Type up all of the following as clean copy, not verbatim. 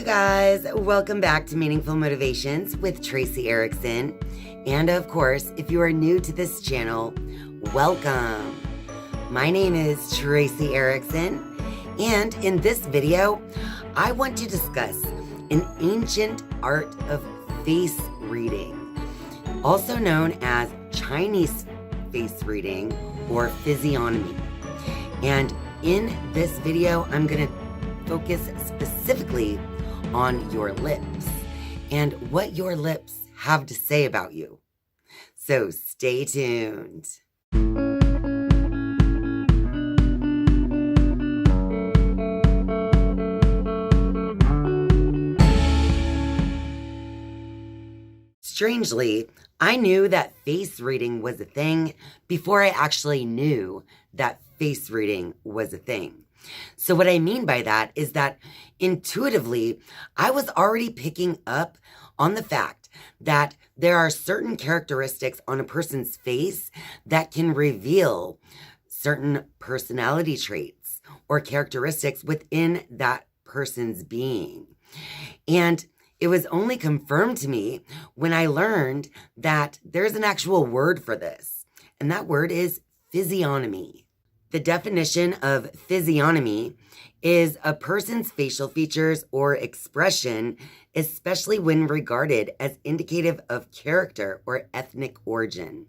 guys, welcome back to Meaningful Motivations with Tracy Erickson. And of course, if you are new to this channel, welcome. My name is Tracy Erickson, and in this video, I want to discuss an ancient art of face reading, also known as Chinese face reading or physiognomy. And in this video, I'm going to focus specifically on your lips and what your lips have to say about you. So stay tuned. Strangely, I knew that face reading was a thing before I actually knew that face reading was a thing. So what I mean by that is that intuitively, I was already picking up on the fact that there are certain characteristics on a person's face that can reveal certain personality traits or characteristics within that person's being. And it was only confirmed to me when I learned that there's an actual word for this, and that word is physiognomy. The definition of physiognomy is a person's facial features or expression, especially when regarded as indicative of character or ethnic origin.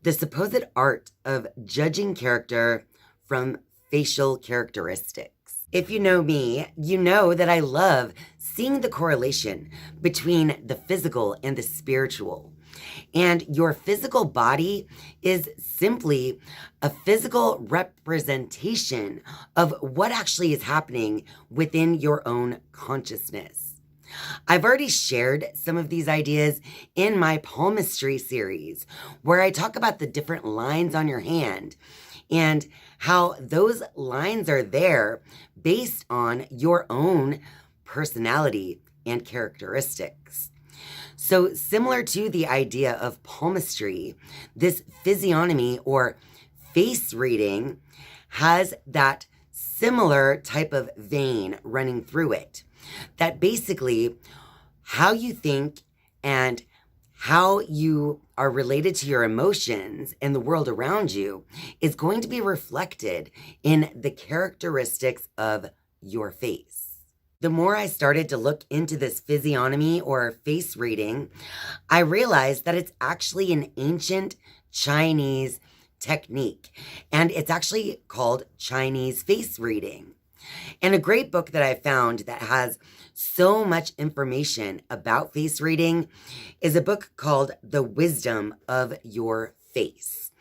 The supposed art of judging character from facial characteristics. If you know me, you know that I love seeing the correlation between the physical and the spiritual. And your physical body is simply a physical representation of what actually is happening within your own consciousness. I've already shared some of these ideas in my palmistry series, where I talk about the different lines on your hand and how those lines are there based on your own personality and characteristics. So similar to the idea of palmistry, this physiognomy or face reading has that similar type of vein running through it. That basically how you think and how you are related to your emotions and the world around you is going to be reflected in the characteristics of your face. The more I started to look into this physiognomy or face reading, I realized that it's actually an ancient Chinese technique, and it's actually called Chinese face reading. And a great book that I found that has so much information about face reading is a book called The Wisdom of Your Face.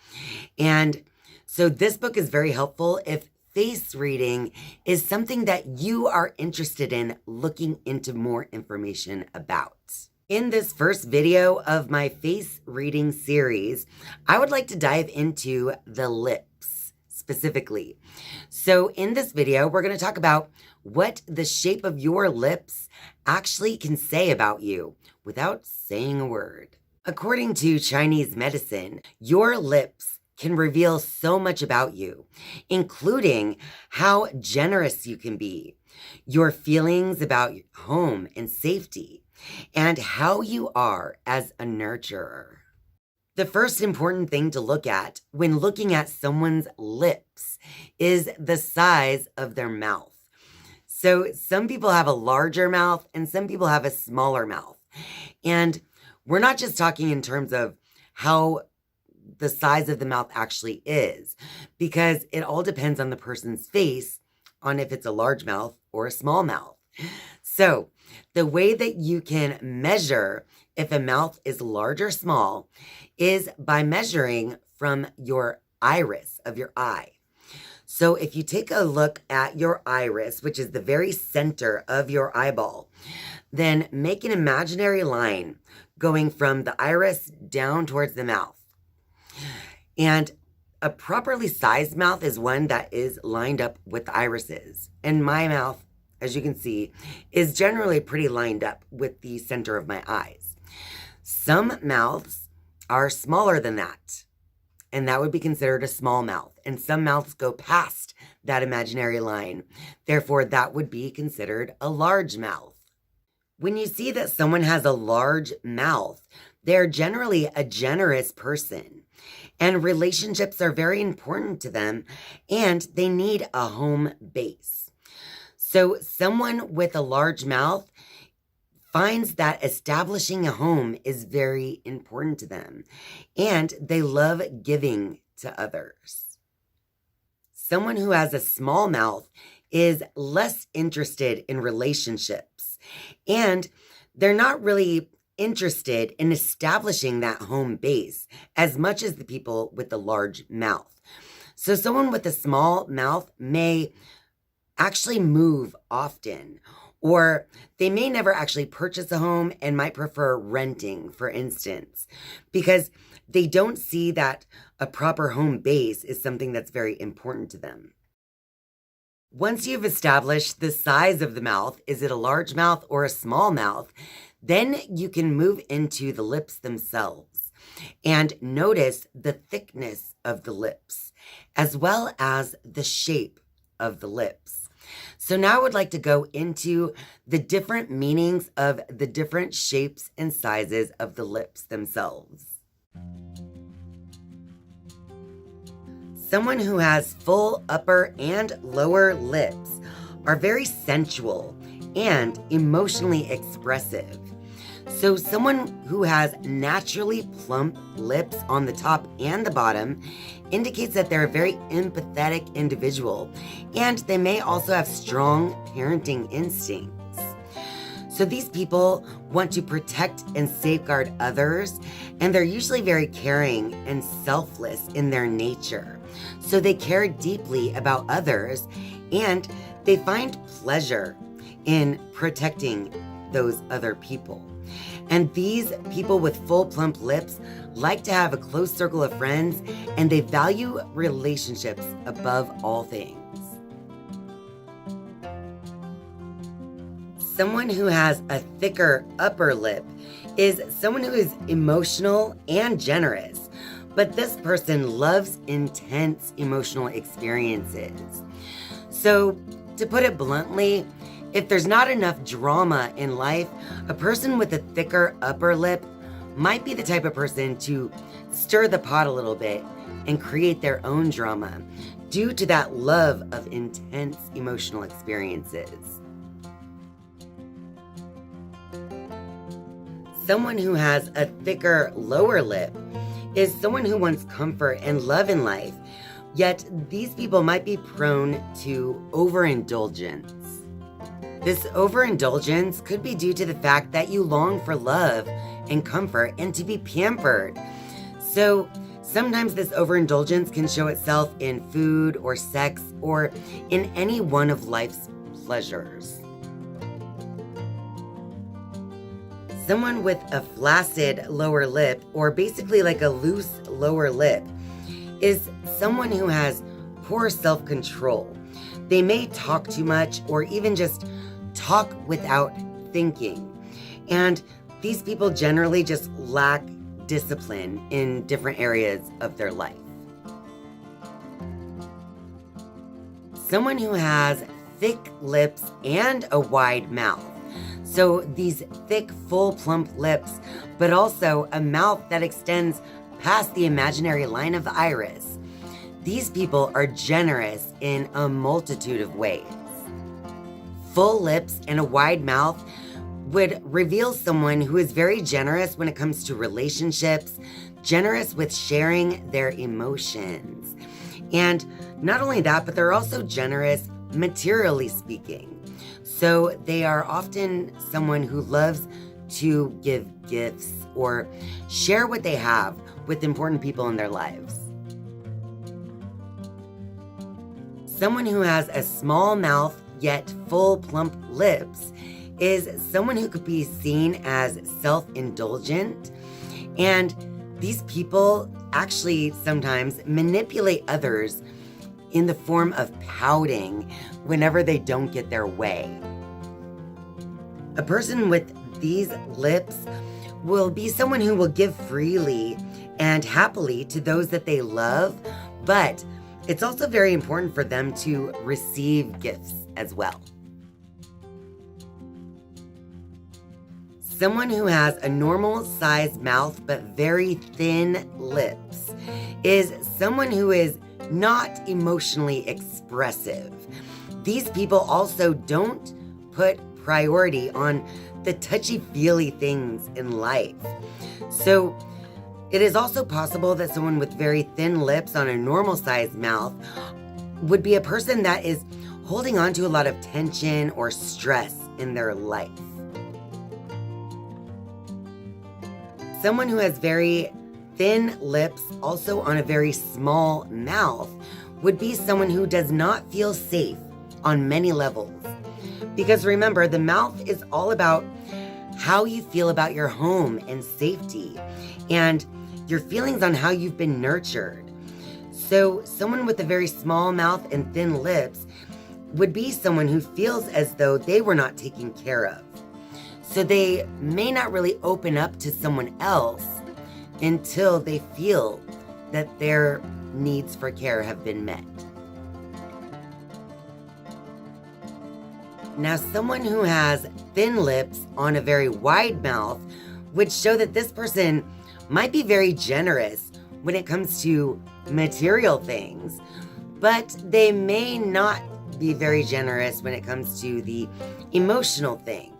And so this book is very helpful if face reading is something that you are interested in looking into more information about. In this first video of my face reading series, I would like to dive into the lips specifically. So in this video, we're going to talk about what the shape of your lips actually can say about you without saying a word. According to Chinese medicine, your lips can reveal so much about you, including how generous you can be, your feelings about home and safety, and how you are as a nurturer. The first important thing to look at when looking at someone's lips is the size of their mouth. So some people have a larger mouth and some people have a smaller mouth. And we're not just talking in terms of how the size of the mouth actually is, because it all depends on the person's face, on if it's a large mouth or a small mouth. So the way that you can measure if a mouth is large or small is by measuring from your iris of your eye. So if you take a look at your iris, which is the very center of your eyeball, then make an imaginary line going from the iris down towards the mouth. And a properly sized mouth is one that is lined up with the irises. And my mouth, as you can see, is generally pretty lined up with the center of my eyes. Some mouths are smaller than that, and that would be considered a small mouth. And some mouths go past that imaginary line. Therefore, that would be considered a large mouth. When you see that someone has a large mouth, they're generally a generous person. And relationships are very important to them, and they need a home base. So, someone with a large mouth finds that establishing a home is very important to them, and they love giving to others. Someone who has a small mouth is less interested in relationships, and they're not really interested in establishing that home base as much as the people with the large mouth. So someone with a small mouth may actually move often, or they may never actually purchase a home and might prefer renting, for instance, because they don't see that a proper home base is something that's very important to them. Once you've established the size of the mouth, is it a large mouth or a small mouth, then you can move into the lips themselves and notice the thickness of the lips, as well as the shape of the lips. So now I would like to go into the different meanings of the different shapes and sizes of the lips themselves. Someone who has full upper and lower lips are very sensual and emotionally expressive. So someone who has naturally plump lips on the top and the bottom indicates that they're a very empathetic individual, and they may also have strong parenting instincts. So these people want to protect and safeguard others, and they're usually very caring and selfless in their nature. So they care deeply about others, and they find pleasure in protecting those other people. And these people with full plump lips like to have a close circle of friends, and they value relationships above all things. Someone who has a thicker upper lip is someone who is emotional and generous, but this person loves intense emotional experiences. So, to put it bluntly, if there's not enough drama in life, a person with a thicker upper lip might be the type of person to stir the pot a little bit and create their own drama due to that love of intense emotional experiences. Someone who has a thicker lower lip is someone who wants comfort and love in life, yet these people might be prone to overindulgence. This overindulgence could be due to the fact that you long for love and comfort and to be pampered. So sometimes this overindulgence can show itself in food or sex or in any one of life's pleasures. Someone with a flaccid lower lip, or basically like a loose lower lip, is someone who has poor self-control. They may talk too much or even just talk without thinking. And these people generally just lack discipline in different areas of their life. Someone who has thick lips and a wide mouth. So these thick, full, plump lips, but also a mouth that extends past the imaginary line of the iris. These people are generous in a multitude of ways. Full lips and a wide mouth would reveal someone who is very generous when it comes to relationships, generous with sharing their emotions. And not only that, but they're also generous materially speaking. So they are often someone who loves to give gifts or share what they have with important people in their lives. Someone who has a small mouth yet full plump lips is someone who could be seen as self-indulgent, and these people actually sometimes manipulate others in the form of pouting whenever they don't get their way. A person with these lips will be someone who will give freely and happily to those that they love, but it's also very important for them to receive gifts as well. Someone who has a normal sized mouth but very thin lips is someone who is not emotionally expressive. These people also don't put priority on the touchy-feely things in life. So it is also possible that someone with very thin lips on a normal sized mouth would be a person that is holding on to a lot of tension or stress in their life. Someone who has very thin lips, also on a very small mouth, would be someone who does not feel safe on many levels. Because remember, the mouth is all about how you feel about your home and safety, and your feelings on how you've been nurtured. So someone with a very small mouth and thin lips would be someone who feels as though they were not taken care of. So they may not really open up to someone else until they feel that their needs for care have been met. Now, someone who has thin lips on a very wide mouth would show that this person might be very generous when it comes to material things, but they may not be very generous when it comes to the emotional things.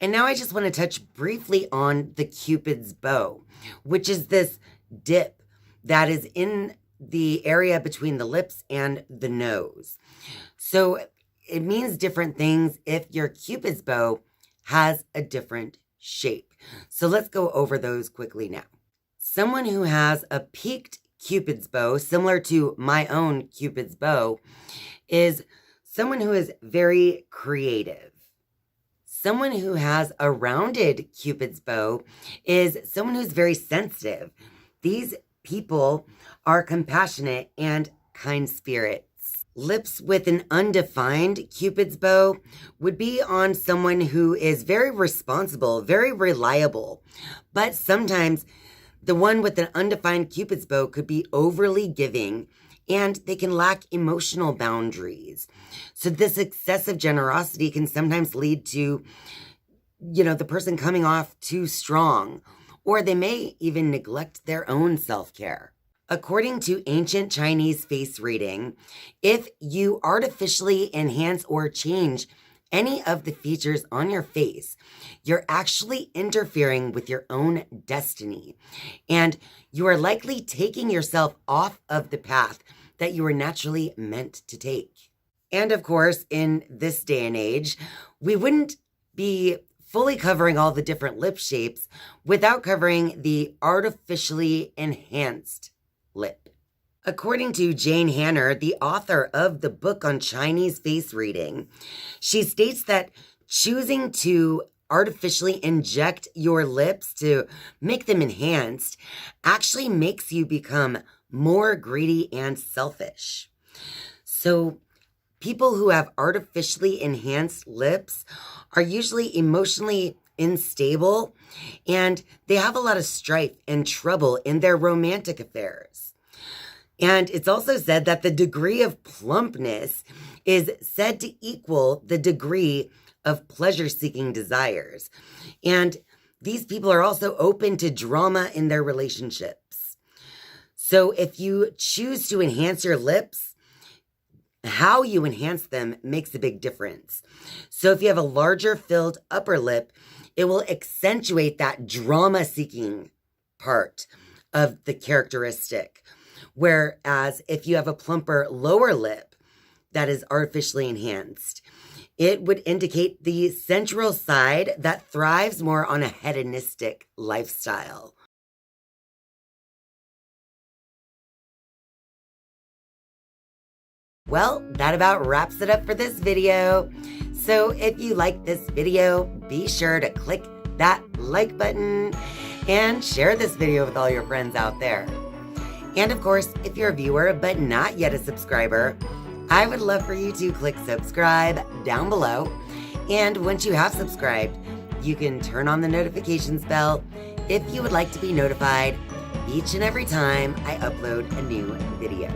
And now I just want to touch briefly on the Cupid's bow, which is this dip that is in the area between the lips and the nose. So it means different things if your Cupid's bow has a different shape. So let's go over those quickly now. Someone who has a peaked Cupid's bow, similar to my own Cupid's bow, is someone who is very creative. Someone who has a rounded Cupid's bow is someone who's very sensitive. These people are compassionate and kind spirits. Lips with an undefined Cupid's bow would be on someone who is very responsible, very reliable, but sometimes the one with an undefined Cupid's bow could be overly giving and they can lack emotional boundaries. So this excessive generosity can sometimes lead to, the person coming off too strong, or they may even neglect their own self-care. According to ancient Chinese face reading, if you artificially enhance or change any of the features on your face, you're actually interfering with your own destiny. And you are likely taking yourself off of the path that you were naturally meant to take. And of course, in this day and age, we wouldn't be fully covering all the different lip shapes without covering the artificially enhanced lip. According to Jane Hanner, the author of the book on Chinese face reading, she states that choosing to artificially inject your lips to make them enhanced actually makes you become more greedy and selfish. So people who have artificially enhanced lips are usually emotionally unstable, and they have a lot of strife and trouble in their romantic affairs. And it's also said that the degree of plumpness is said to equal the degree of pleasure-seeking desires. And these people are also open to drama in their relationships. So if you choose to enhance your lips, how you enhance them makes a big difference. So if you have a larger filled upper lip, it will accentuate that drama-seeking part of the characteristic. Whereas if you have a plumper lower lip that is artificially enhanced, it would indicate the sensual side that thrives more on a hedonistic lifestyle. Well, that about wraps it up for this video. So if you like this video, be sure to click that like button and share this video with all your friends out there. And of course, if you're a viewer but not yet a subscriber, I would love for you to click subscribe down below. And once you have subscribed, you can turn on the notifications bell if you would like to be notified each and every time I upload a new video.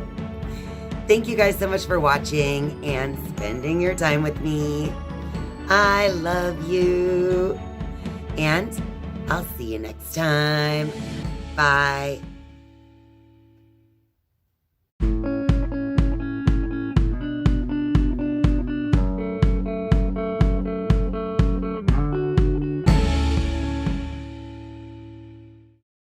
Thank you guys so much for watching and spending your time with me. I love you. And I'll see you next time. Bye.